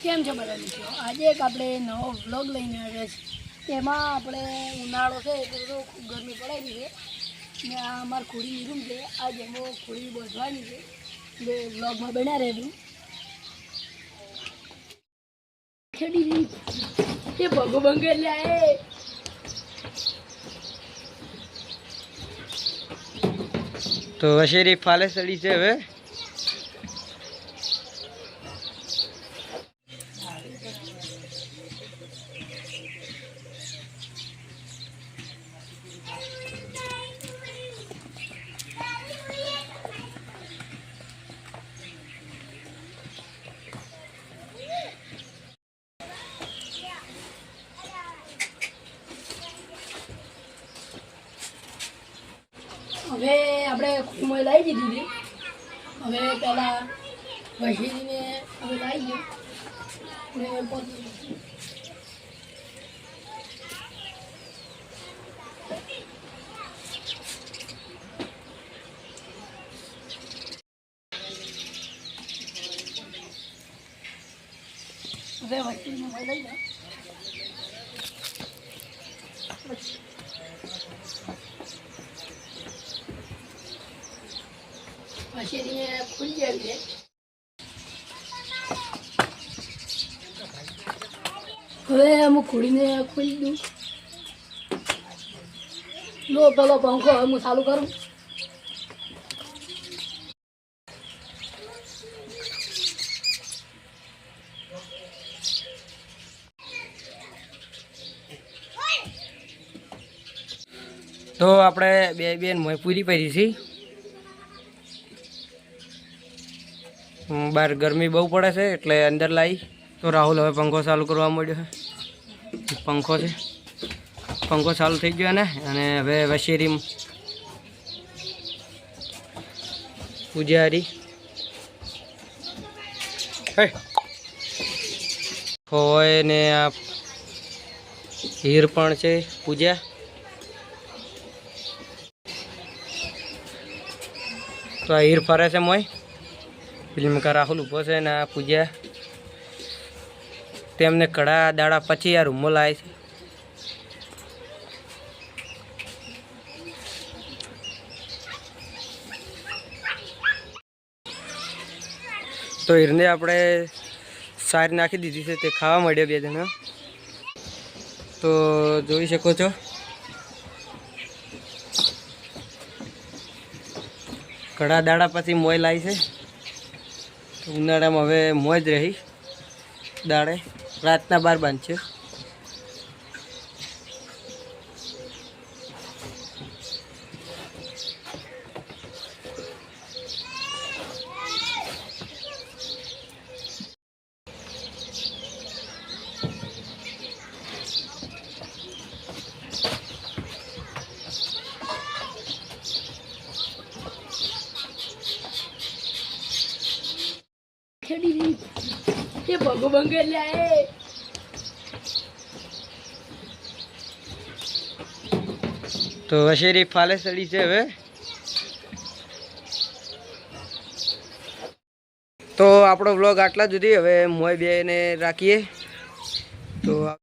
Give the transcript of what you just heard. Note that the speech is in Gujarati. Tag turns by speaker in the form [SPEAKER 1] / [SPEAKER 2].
[SPEAKER 1] કેમ છો બધા મિત્રો? આજે એક આપણે નવો વ્લોગ લઈને આવ્યા છીએ। તેમાં આપણે ઉનાળો છે એટલે તો ખૂબ ગરમી પડાવી છે ને આ અમારી ખોડીની રૂમ છે। આ જેમો ખોડી બોધવાની છે એટલે વ્લોગમાં બન્યા રહેવું। ખેડી એ ભગો બંગે લ્યા
[SPEAKER 2] તો વશેરી ફાલે સડી છે હવે।
[SPEAKER 1] હવે આપણે ખુમો લાવી દીધી હતી। હવે પહેલાં વશેરીને હવે લાવી ગયો ને હવે વશેરીને લઈ જાય વશેરીને ખુલી જાય છે। હવે હું ખોડીને ખોલી દઉં લો પેલો પંખો હવે હું ચાલુ કરું।
[SPEAKER 2] તો આપણે બેન મોય પૂરી પડી છે। બહાર ગરમી બહુ પડે છે એટલે અંદર લાવી તો રાહુલ હવે પંખો ચાલુ કરવા માંડ્યો છે। પંખો છે, પંખો ચાલુ થઈ ગયો ને અને હવે વશેરી પૂજારી હોય ને આ હીર પણ છે પૂજા। તો આ હીર ફરે છે મોય ફિલ્મ કા રાહુલ ઊભો છે ને આ પૂજા તેમને ઘણા દાડા પછી આ રૂમમાં લાવે છે। તો હીરને આપણે સારી નાખી દીધી છે, તે ખાવા માંડ્યો બે જણા। તો જોઈ શકો છો ઘણા દાડા પછી મોય લાવી છે। ઉનાળામાં હવે મોજ રહી દાડે રાતના 12 બાંધશે।
[SPEAKER 1] ખેડી એ ભગો બંગે લ્યા
[SPEAKER 2] તો વશેરી ફાલે સડી છે હવે। તો આપણો વ્લોગ આટલા સુધી, હવે મોય બેને રાખીએ।